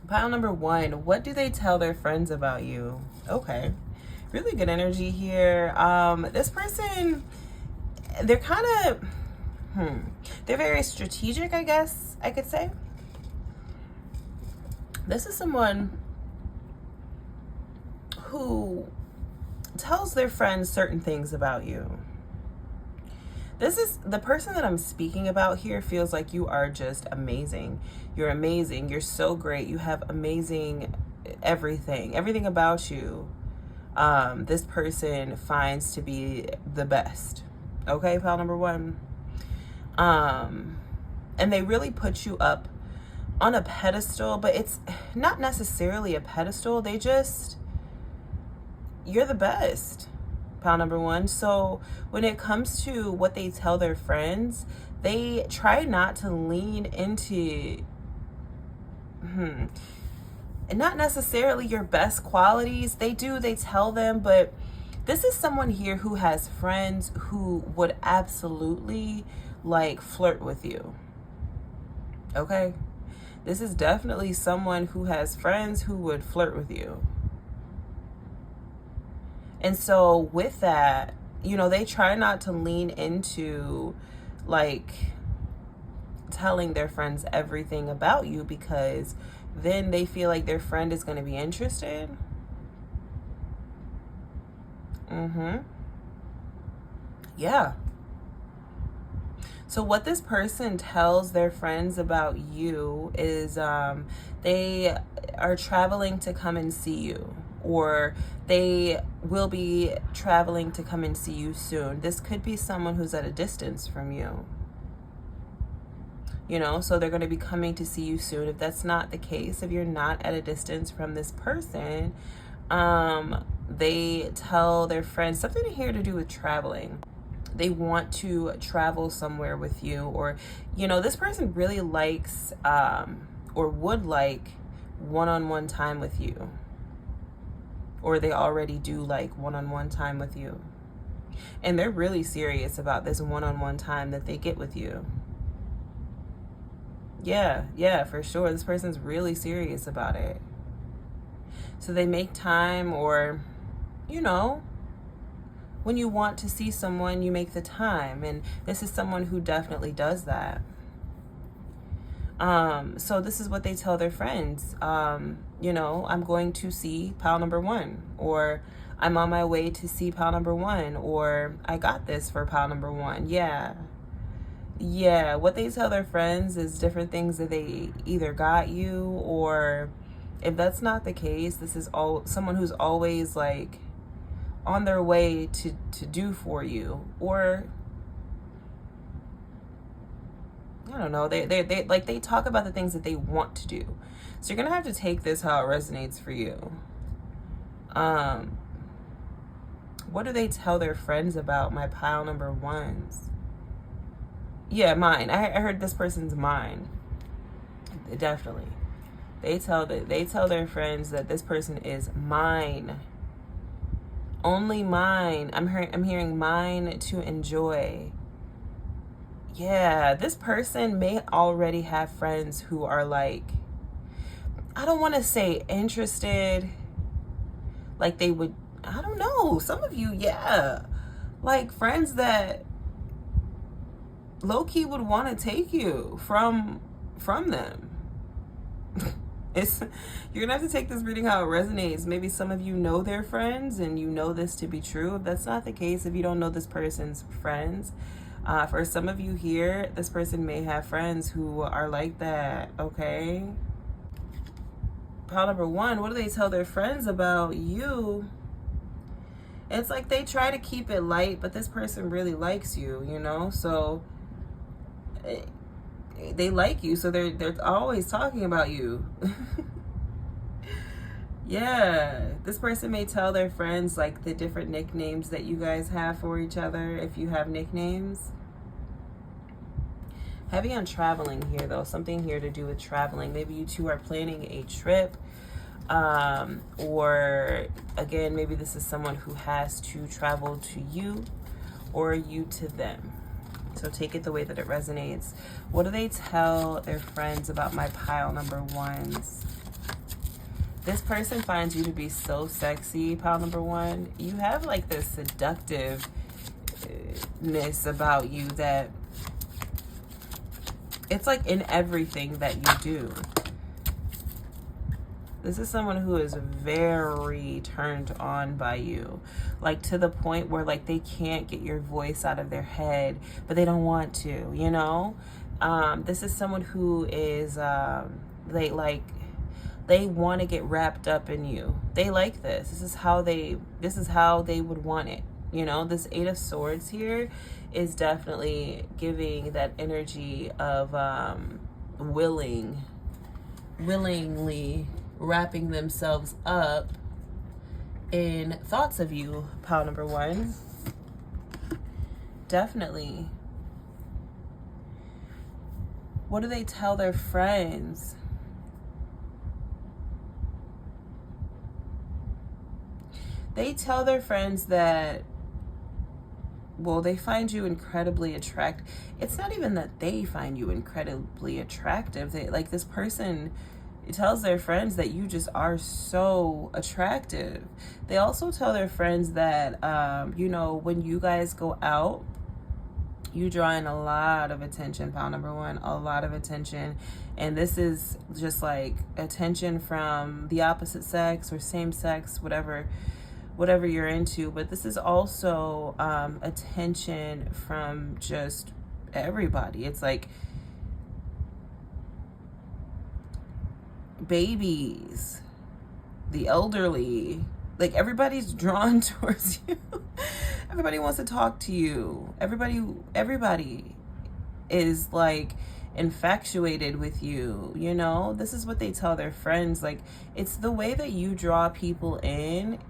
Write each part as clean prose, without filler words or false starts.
Pile number one, what do they tell their friends about you? Okay. Really good energy here. This person, they're kind of, they're very strategic, I guess I could say. This is someone who tells their friends certain things about you. This is the person that I'm speaking about here feels like you are just amazing. You're amazing. You're so great. You have amazing everything about you. This person finds to be the best. Okay, pile number one. And they really put you up on a pedestal, but it's not necessarily a pedestal. You're the best. Pile number one. So when it comes to what they tell their friends, they try not to lean into not necessarily your best qualities. They tell them, but this is someone here who has friends who would absolutely like flirt with you. Okay? This is definitely someone who has friends who would flirt with you. And so with that, they try not to lean into like telling their friends everything about you, because then they feel like their friend is going to be interested. Yeah. So what this person tells their friends about you is they are traveling to come and see you, or they will be traveling to come and see you soon. This could be someone who's at a distance from you. So they're going to be coming to see you soon. If that's not the case, if you're not at a distance from this person, they tell their friends something here to do with traveling. They want to travel somewhere with you, or, this person really likes or would like one-on-one time with you, or they already do like one-on-one time with you. And they're really serious about this one-on-one time that they get with you. Yeah, for sure. This person's really serious about it. So they make time, or, when you want to see someone, you make the time. And this is someone who definitely does that. So this is what they tell their friends. I'm going to see pile number one, or I'm on my way to see pile number one, or I got this for pile number one. Yeah, what they tell their friends is different things that they either got you, or if that's not the case, this is someone who's always like on their way to do for you, or I don't know, they talk about the things that they want to do. So you're gonna have to take this how it resonates for you. What do they tell their friends about my pile number ones? Yeah, mine. I heard this person's mine. Definitely. They tell their friends that this person is mine. Only mine. I'm hearing mine to enjoy. Yeah, this person may already have friends who are like, I don't want to say interested, like they would, I don't know, some of you, yeah, like friends that low-key would want to take you from them. You're gonna have to take this reading how it resonates. Maybe some of you know their friends and you know this to be true. If that's not the case, if you don't know this person's friends, for some of you here, this person may have friends who are like that. Okay, pile number one, what do they tell their friends about you? It's like they try to keep it light, but this person really likes you, so they like you, so they're always talking about you. Yeah, this person may tell their friends like the different nicknames that you guys have for each other, if you have nicknames. Heavy on traveling here, though. Something here to do with traveling. Maybe you two are planning a trip, or again, maybe this is someone who has to travel to you, or you to them. So take it the way that it resonates. What do they tell their friends about my pile number ones? This person finds you to be so sexy, pile number one. You have like this seductiveness about you that it's like in everything that you do. This is someone who is very turned on by you, like to the point where like they can't get your voice out of their head, but they don't want to, you know? This is someone who is, they want to get wrapped up in you. They like this. This is how they would want it. You know, this Eight of Swords here is definitely giving that energy of willingly wrapping themselves up in thoughts of you, pile number one. Definitely. What do they tell their friends? They tell their friends that, well, they find you incredibly attractive. It's not even that they find you incredibly attractive. They, like, this person, it tells their friends that you just are so attractive. They also tell their friends that, you know, when you guys go out, you draw in a lot of attention, pile number one, a lot of attention. And this is just like attention from the opposite sex or same sex, whatever you're into. But this is also attention from just everybody. It's like babies, the elderly, like everybody's drawn towards you. Everybody wants to talk to you. Everybody is like infatuated with you, you know? This is what they tell their friends. Like, it's the way that you draw people in.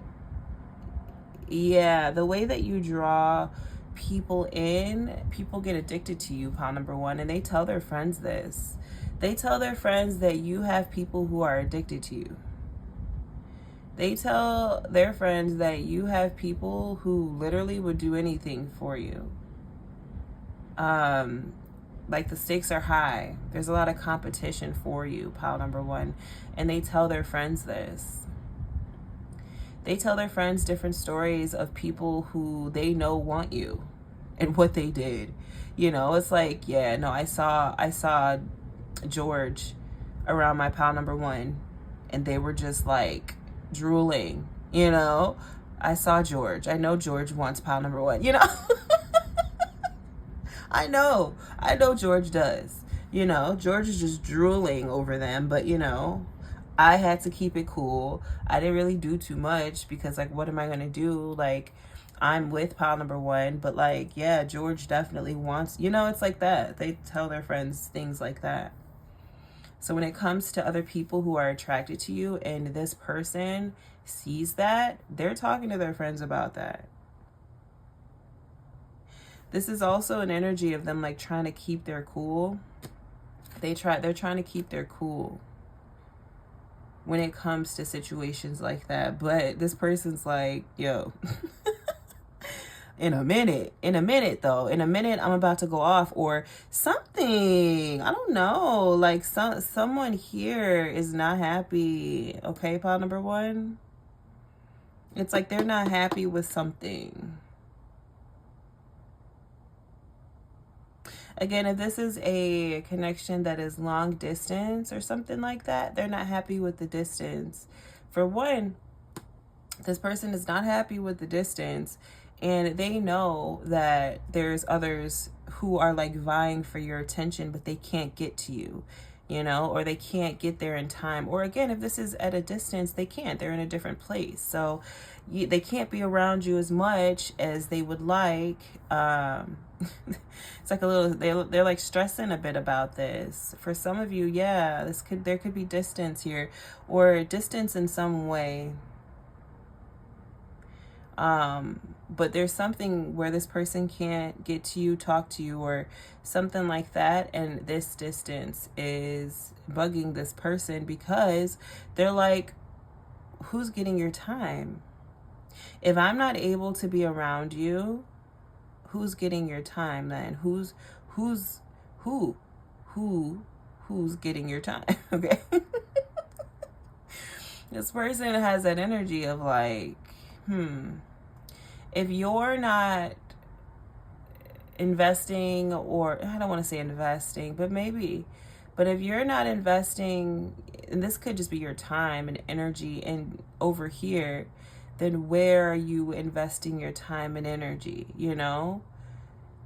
Yeah, the way that you draw people in, people get addicted to you, pile number one, and they tell their friends this. They tell their friends that you have people who are addicted to you. They tell their friends that you have people who literally would do anything for you. Like the stakes are high. There's a lot of competition for you, pile number one. And they tell their friends this. They tell their friends different stories of people who they know want you and what they did. You know, it's like, yeah, no, I saw George around my pile number one, and they were just like drooling, you know? I saw George. I know George wants pile number one, you know? I know George does. You know, George is just drooling over them, but you know, I had to keep it cool. I didn't really do too much because, like, what am I gonna do? Like, I'm with pile number one, but like, yeah, George definitely wants, you know, it's like that. They tell their friends things like that. So when it comes to other people who are attracted to you and this person sees that, they're talking to their friends about that. This is also an energy of them like trying to keep their cool. They're trying to keep their cool when it comes to situations like that. But this person's like, yo, in a minute though, in a minute I'm about to go off or something. I don't know. Like someone here is not happy. Okay, pile number one. It's like they're not happy with something. Again, if this is a connection that is long distance or something like that, they're not happy with the distance. For one, this person is not happy with the distance, and they know that there's others who are like vying for your attention, but they can't get to you, you know, or they can't get there in time. Or again, if this is at a distance, they can't. They're in a different place. So they can't be around you as much as they would like. It's like a little, they're like stressing a bit about this. For some of you, yeah, there could be distance here or distance in some way. But there's something where this person can't get to you, talk to you, or something like that. And this distance is bugging this person because they're like, who's getting your time? If I'm not able to be around you, who's getting your time then? Who's getting your time? Okay. This person has that energy of like, if you're not investing, or I don't want to say investing, but maybe, but if you're not investing, and this could just be your time and energy and over here, then where are you investing your time and energy? You know,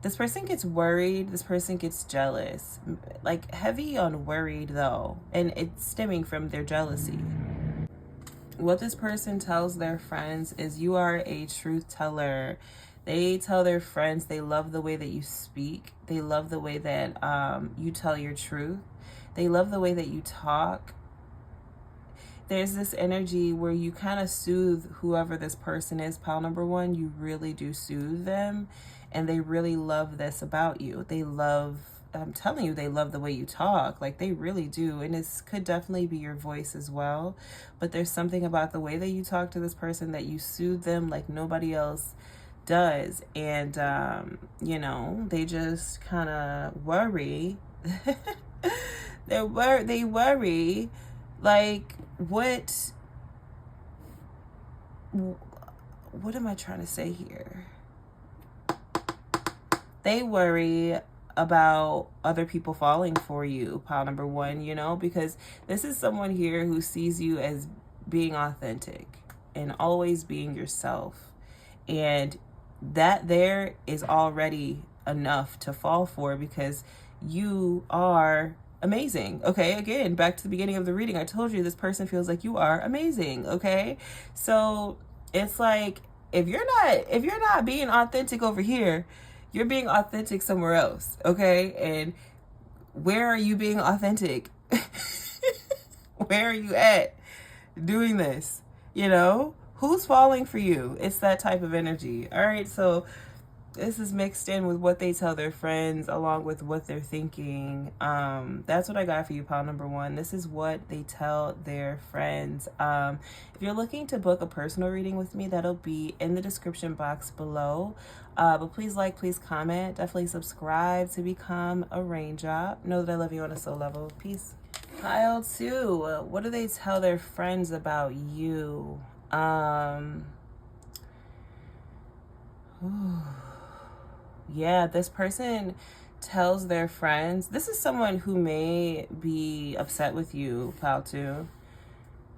this person gets worried, this person gets jealous, like heavy on worried though, and it's stemming from their jealousy. What this person tells their friends is you are a truth teller. They tell their friends they love the way that you speak. They love the way that you tell your truth. They love the way that you talk. There's this energy where you kind of soothe whoever this person is, pile number one. You really do soothe them, and they really love this about you. They love, I'm telling you, they love the way you talk. Like, they really do. And this could definitely be your voice as well. But there's something about the way that you talk to this person that you soothe them like nobody else does. And, you know, they just kind of worry. They worry, like, what am I trying to say here? They worry about other people falling for you, pile number one, you know, because this is someone here who sees you as being authentic and always being yourself. And that there is already enough to fall for, because you are amazing. Okay, again, back to the beginning of the reading, I told you this person feels like you are amazing. Okay, so it's like, if you're not being authentic over here, you're being authentic somewhere else. Okay, and where are you being authentic? Where are you at doing this? You know, who's falling for you? It's that type of energy. All right, so this is mixed in with what they tell their friends along with what they're thinking. That's what I got for you, pile number one. This is what they tell their friends. If you're looking to book a personal reading with me, that'll be in the description box below. But please like, please comment, definitely subscribe to become a raindrop. Know that I love you on a soul level. Peace. Pile two, what do they tell their friends about you? Yeah, this person tells their friends, this is someone who may be upset with you, pal two.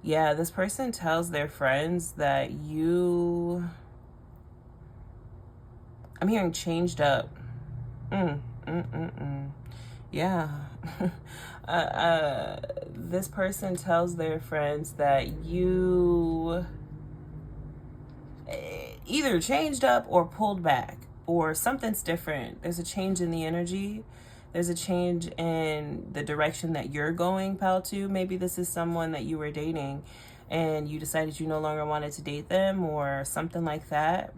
Yeah, this person tells their friends that you, I'm hearing changed up. Yeah. This person tells their friends that you either changed up or pulled back, or something's different. There's a change in the energy. There's a change in the direction that you're going, pal two. Maybe this is someone that you were dating and you decided you no longer wanted to date them, or something like that.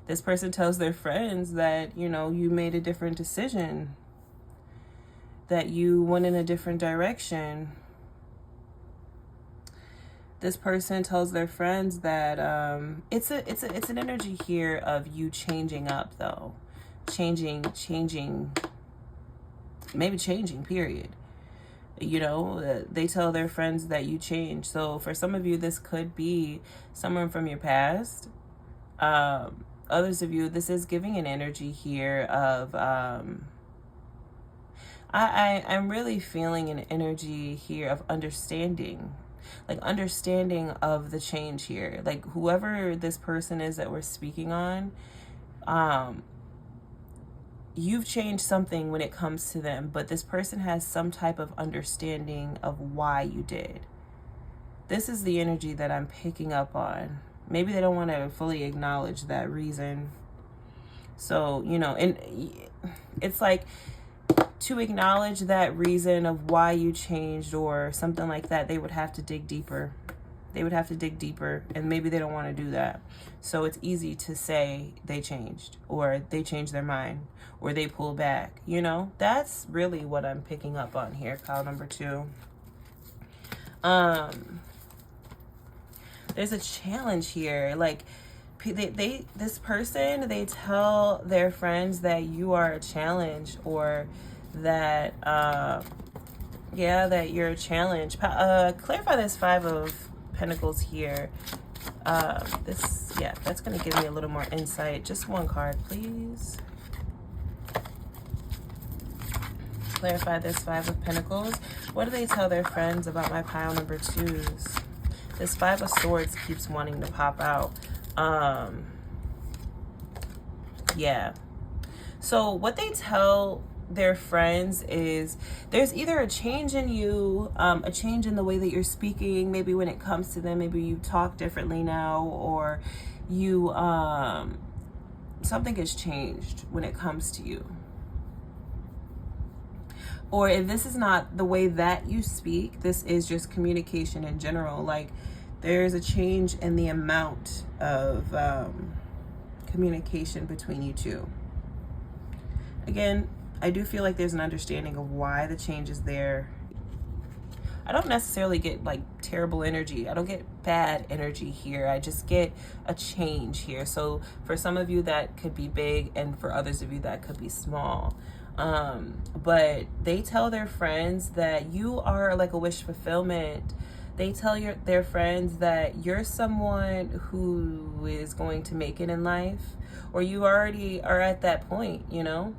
This person tells their friends that, you know, you made a different decision, that you went in a different direction. This person tells their friends that it's an energy here of you changing up, though. Changing, maybe changing, period. You know, they tell their friends that you change. So for some of you, this could be someone from your past. Others of you, this is giving an energy here of I'm really feeling an energy here of understanding. Like understanding of the change here. Like whoever this person is that we're speaking on, you've changed something when it comes to them, but this person has some type of understanding of why you did. This is the energy that I'm picking up on. Maybe they don't want to fully acknowledge that reason. So, you know, and it's like, to acknowledge that reason of why you changed or something like that, they would have to dig deeper. They would have to dig deeper, and maybe they don't want to do that. So it's easy to say they changed, or they changed their mind, or they pull back. You know, that's really what I'm picking up on here, pile number two. There's a challenge here. Like, this person, they tell their friends that you are a challenge, or that Yeah, that you're a challenge. Clarify this Five of Pentacles here. That's going to give me a little more insight. Just one card, please. Clarify this Five of Pentacles. What do they tell their friends about my pile number 2s? This Five of Swords keeps wanting to pop out. Yeah. So what they tell their friends is there's either a change in you, a change in the way that you're speaking, maybe when it comes to them, maybe you talk differently now, or you something has changed when it comes to you. Or if this is not the way that you speak, this is just communication in general. Like there's a change in the amount of communication between you two. Again, I do feel like there's an understanding of why the change is there. I don't necessarily get like terrible energy. I don't get bad energy here. I just get a change here. So for some of you that could be big, and for others of you that could be small. But they tell their friends that you are like a wish fulfillment. They tell their friends that you're someone who is going to make it in life, or you already are at that point, you know,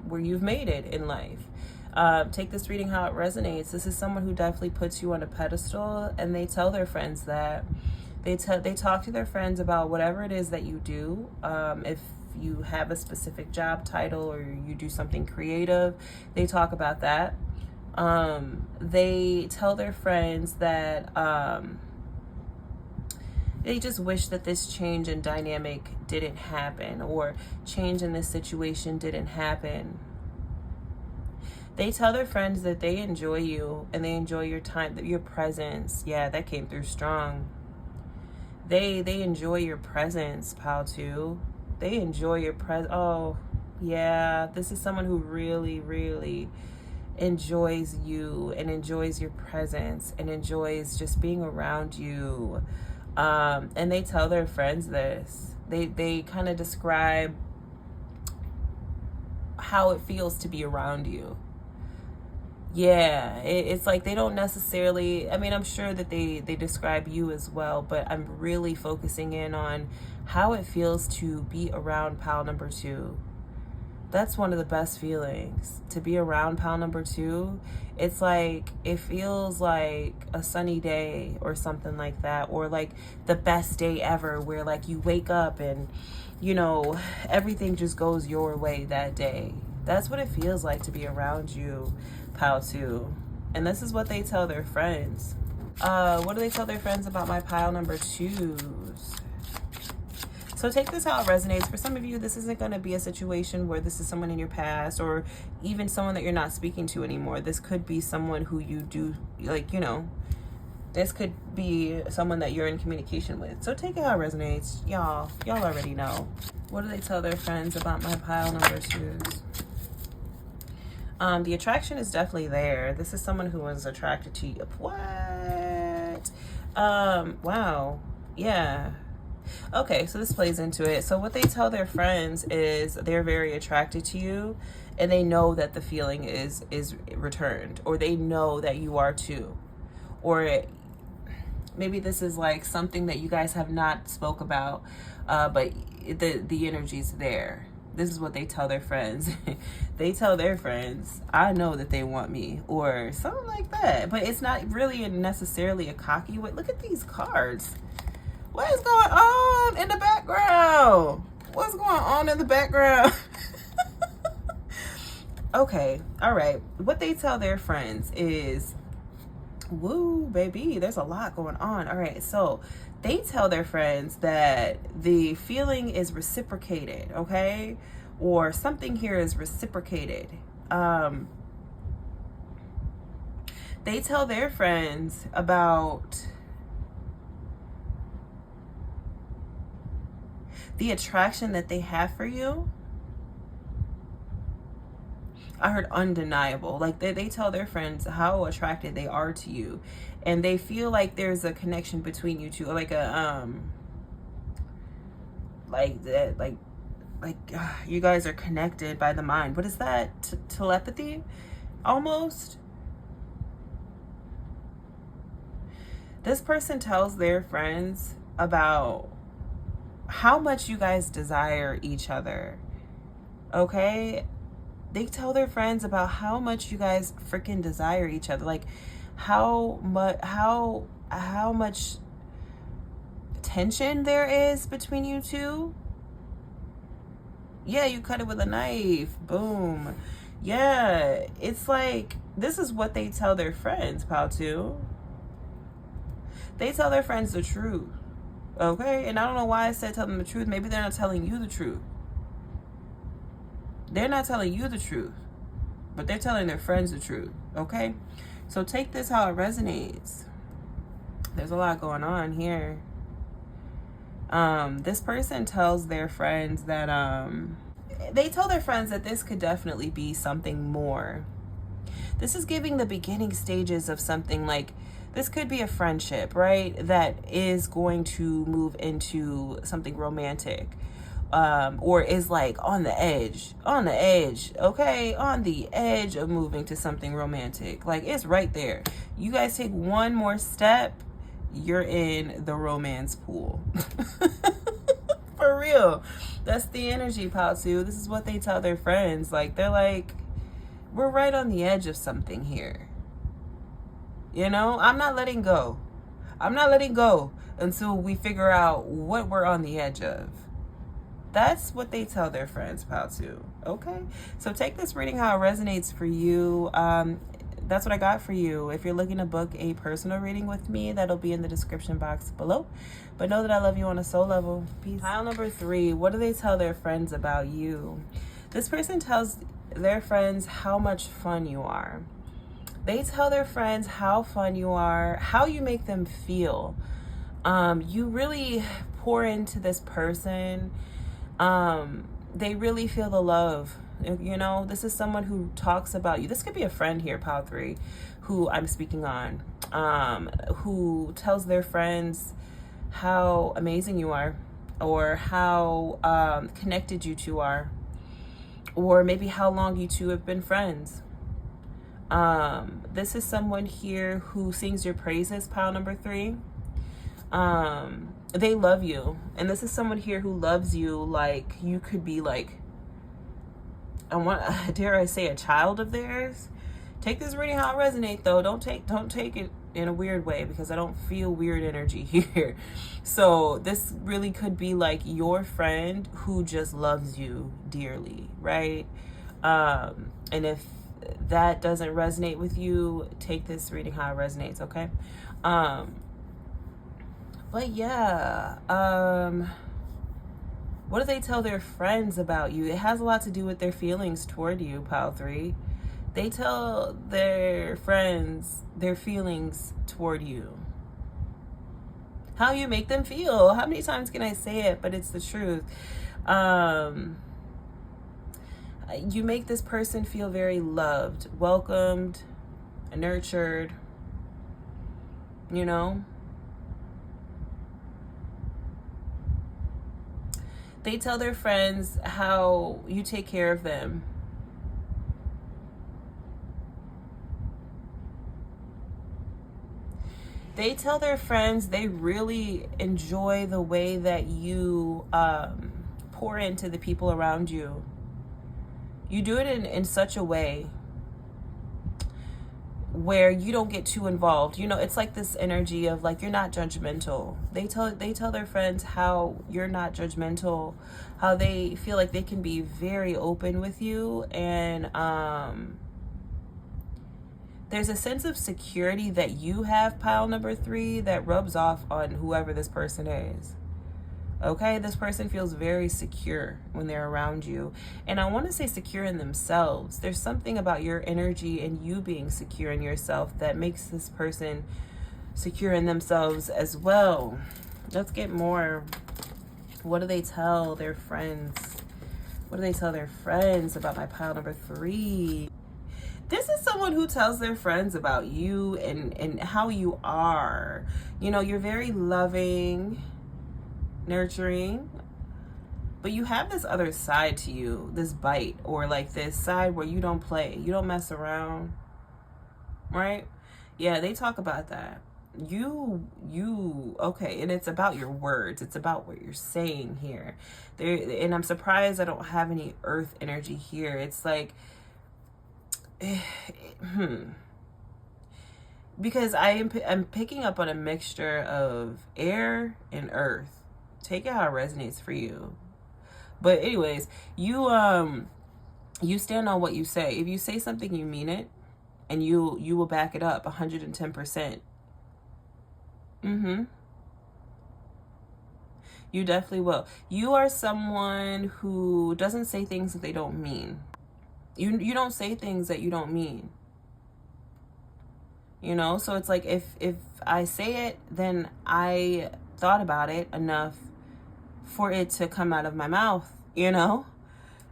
where you've made it in life. Take this reading how it resonates. This is someone who definitely puts you on a pedestal, and they tell their friends that. They talk to their friends about whatever it is that you do. If you have a specific job title or you do something creative, they talk about that. They tell their friends that they just wish that this change in dynamic didn't happen, or change in this situation didn't happen. They tell their friends that they enjoy you and they enjoy your time, your presence. Yeah, that came through strong. They enjoy your presence, pile 2. They enjoy your presence. Oh, yeah. This is someone who really, really enjoys you and enjoys your presence and enjoys just being around you. And they tell their friends this. They kind of describe how it feels to be around you. Yeah, it's like they don't necessarily, I mean, I'm sure that they describe you as well, but I'm really focusing in on how it feels to be around pile number 2. That's one of the best feelings, to be around pile number 2. It's like, it feels like a sunny day or something like that, or like the best day ever, where like you wake up and, you know, everything just goes your way that day. That's what it feels like to be around you, pile 2. And this is what they tell their friends. What do they tell their friends about my pile number 2s? So take this how it resonates. For some of you, this isn't going to be a situation where this is someone in your past, or even someone that you're not speaking to anymore. This could be someone who you do, like, you know, this could be someone that you're in communication with. So take it how it resonates. Y'all already know. What do they tell their friends about my pile number 2s? The attraction is definitely there. This is someone who was attracted to you. What? Wow. Yeah. Okay, so this plays into it. So what they tell their friends is they're very attracted to you, and they know that the feeling is returned, or they know that you are too. Or maybe this is like something that you guys have not spoke about, but the energy's there. This is what they tell their friends. They tell their friends, I know that they want me, or something like that. But it's not really necessarily a cocky way. Look at these cards. What is going on in the background? What's going on in the background? Okay, all right. What they tell their friends is, woo, baby, there's a lot going on. All right, so they tell their friends that the feeling is reciprocated, okay? Or something here is reciprocated. They tell their friends about the attraction that they have for you. I heard undeniable. Like they tell their friends how attracted they are to you, and they feel like there's a connection between you two, like a like that, like you guys are connected by the mind. What is that? Telepathy, almost. This person tells their friends about how much you guys desire each other. Okay? They tell their friends about how much you guys freaking desire each other. Like how much tension there is between you two. Yeah, you cut it with a knife. Boom. Yeah, it's like, this is what they tell their friends, pal, too. They tell their friends the truth. Okay? And I don't know why I said tell them the truth. Maybe they're not telling you the truth. They're not telling you the truth, but they're telling their friends the truth. Okay? So take this how it resonates. There's a lot going on here. This person tells their friends that they tell their friends that this could definitely be something more. This is giving the beginning stages of something. Like, this could be a friendship, right, that is going to move into something romantic, or is like on the edge, okay, on the edge of moving to something romantic. Like, it's right there. You guys take one more step, you're in the romance pool. For real. That's the energy, Patu. This is what they tell their friends. Like, they're like, we're right on the edge of something here. You know, I'm not letting go. I'm not letting go until we figure out what we're on the edge of. That's what they tell their friends, Patu. Okay? So take this reading how it resonates for you. That's what I got for you. If you're looking to book a personal reading with me, that'll be in the description box below. But know that I love you on a soul level. Peace. Pile number 3. What do they tell their friends about you? This person tells their friends how much fun you are. They tell their friends how fun you are, how you make them feel. You really pour into this person. They really feel the love. You know, this is someone who talks about you. This could be a friend here, Pile 3, who I'm speaking on, who tells their friends how amazing you are, or how connected you two are, or maybe how long you two have been friends. This is someone here who sings your praises, Pile number 3. They love you. And this is someone here who loves you like you could be like, dare I say, a child of theirs. Take this reading how it resonates, though. Don't take it in a weird way, because I don't feel weird energy here. So this really could be like your friend who just loves you dearly, right? And if that doesn't resonate with you, take this reading how it resonates, okay? But yeah, what do they tell their friends about you? It has a lot to do with their feelings toward you, Pile 3. They tell their friends their feelings toward you. How you make them feel. How many times can I say it? But it's the truth. You make this person feel very loved, welcomed, nurtured, you know? They tell their friends how you take care of them. They tell their friends they really enjoy the way that you pour into the people around you. You do it in such a way where you don't get too involved. You know, it's like this energy of like, you're not judgmental. They tell their friends how you're not judgmental, how they feel like they can be very open with you, and there's a sense of security that you have, Pile number 3, that rubs off on whoever this person is. Okay, this person feels very secure when they're around you. And I want to say secure in themselves. There's something about your energy and you being secure in yourself that makes this person secure in themselves as well. Let's get more. What do they tell their friends? What do they tell their friends about my Pile number 3? This is someone who tells their friends about you and how you are. You know, you're very loving, nurturing, but you have this other side to you, this bite, or like this side where you don't play, you don't mess around, right? Yeah, they talk about that. okay, and it's about your words. It's about what you're saying here. There, and I'm surprised I don't have any earth energy here. It's like, because I'm picking up on a mixture of air and earth. Take it how it resonates for you. But anyways, you stand on what you say. If you say something, you mean it, and you will back it up 110%. You definitely will. You are someone who doesn't say things that they don't mean. You don't say things that you don't mean. You know, so it's like if I say it, then I thought about it enough for it to come out of my mouth, you know?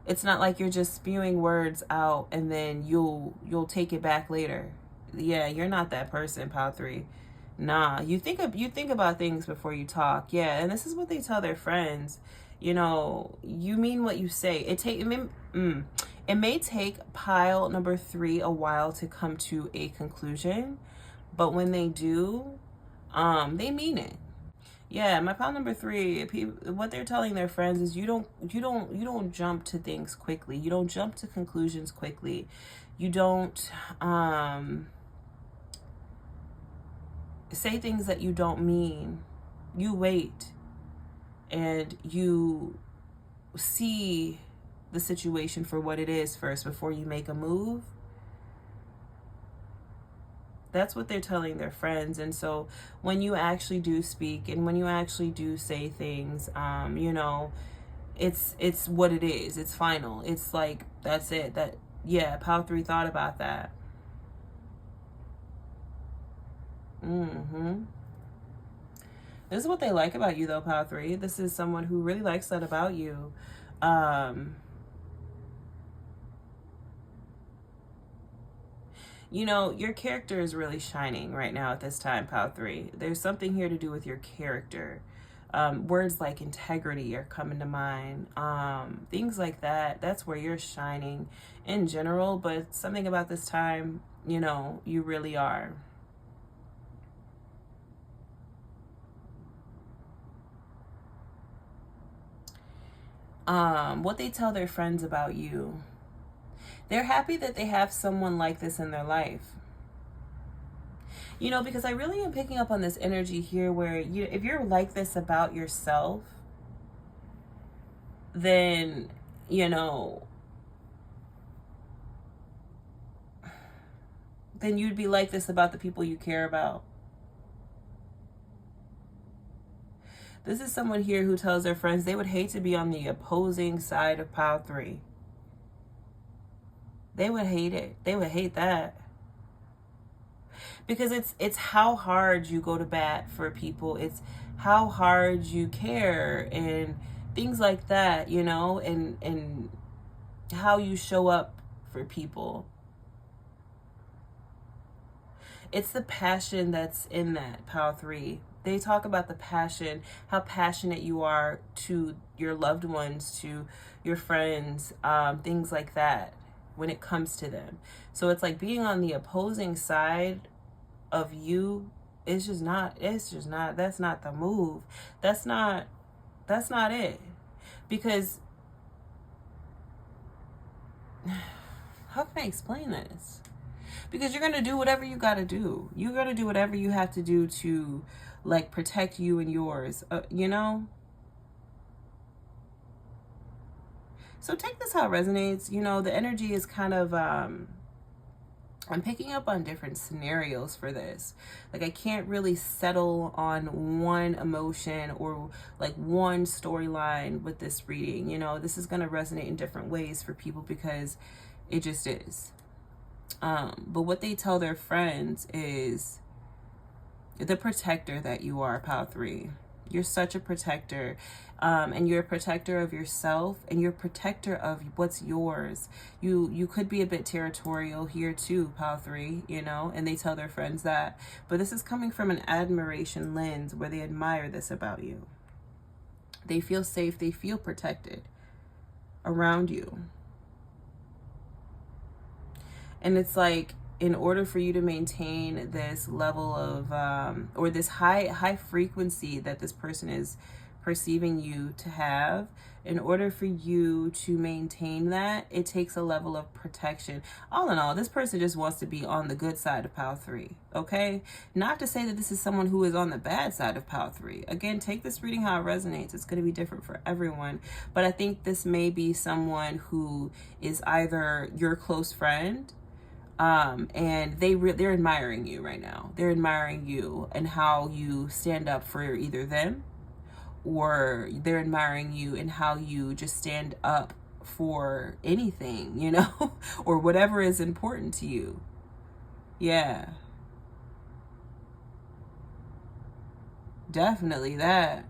It's not like you're just spewing words out and then you'll take it back later. Yeah, you're not that person, Pile 3. Nah, you think about things before you talk. Yeah, and this is what they tell their friends. You know, you mean what you say. It may take pile number 3 a while to come to a conclusion, but when they do, they mean it. Yeah, my pile number 3, what they're telling their friends is you don't jump to things quickly. You don't jump to conclusions quickly. You don't say things that you don't mean. You wait and you see the situation for what it is first before you make a move. That's what they're telling their friends. And so when you actually do speak and when you actually do say things, you know, it's what it is. It's final. It's like, that's it. Yeah, Pile 3 thought about that. This is what they like about you, though, Pile 3. This is someone who really likes that about you. You know, your character is really shining right now at this time, Pile 3. There's something here to do with your character. Words like integrity are coming to mind. Things like that. That's where you're shining in general, but something about this time, you know, you really are. What they tell their friends about you. They're happy that they have someone like this in their life. You know, because I really am picking up on this energy here where if you're like this about yourself, then, you know, then you'd be like this about the people you care about. This is someone here who tells their friends they would hate to be on the opposing side of Pile 3. They would hate it. They would hate that. Because it's how hard you go to bat for people. It's how hard you care and things like that, you know, and how you show up for people. It's the passion that's in that, Pile 3. They talk about the passion, how passionate you are to your loved ones, to your friends, things like that when it comes to them. So it's like being on the opposing side of you is just not, that's not the move. That's not it. Because, how can I explain this? Because you're going to do whatever you got to do. You're going to do whatever you have to do to, like, protect you and yours, you know? So take this how it resonates. You know, the energy is kind of, I'm picking up on different scenarios for this. Like, I can't really settle on one emotion or, like, one storyline with this reading. You know, this is going to resonate in different ways for people because it just is. But what they tell their friends is the protector that you are, Pile 3. You're such a protector. And you're a protector of yourself and you're a protector of what's yours. You could be a bit territorial here too, Pile 3, you know, and they tell their friends that. But this is coming from an admiration lens where they admire this about you. They feel safe. They feel protected around you. And it's like, in order for you to maintain this level of or this high frequency that this person is perceiving you to have, in order for you to maintain that, it takes a level of protection. All in all, this person just wants to be on the good side of pile 3, okay? Not to say that this is someone who is on the bad side of pile 3. Again, take this reading how it resonates. It's going to be different for everyone. But I think this may be someone who is either your close friend, and they're admiring you right now. They're admiring you and how you stand up for either them, or they're admiring you and how you just stand up for anything, you know, or whatever is important to you. Yeah. Definitely that.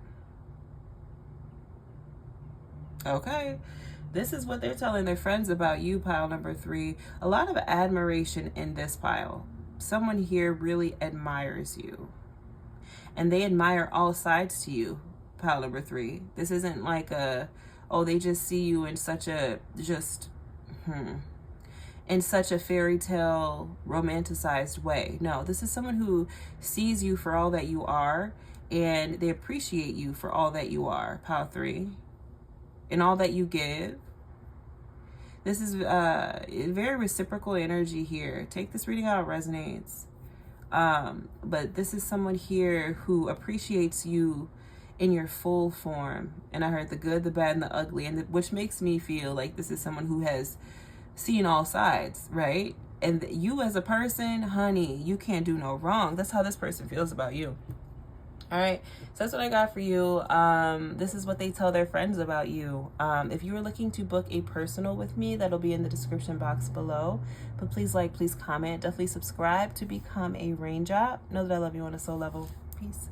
Okay. This is what they're telling their friends about you, pile number 3. A lot of admiration in this pile. Someone here really admires you. And they admire all sides to you, pile number 3. This isn't like they just see you in such a in such a fairy tale romanticized way. No, this is someone who sees you for all that you are, and they appreciate you for all that you are, pile 3, and all that you give. This is very reciprocal energy here. Take this reading how it resonates. But this is someone here who appreciates you in your full form. And I heard the good, the bad, and the ugly, and which makes me feel like this is someone who has seen all sides, right? And you as a person, honey, you can't do no wrong. That's how this person feels about you. All right, so that's what I got for you. This is what they tell their friends about you. If you are looking to book a personal with me, that'll be in the description box below. But please like, please comment, definitely subscribe to become a raindrop. Know that I love you on a soul level. Peace.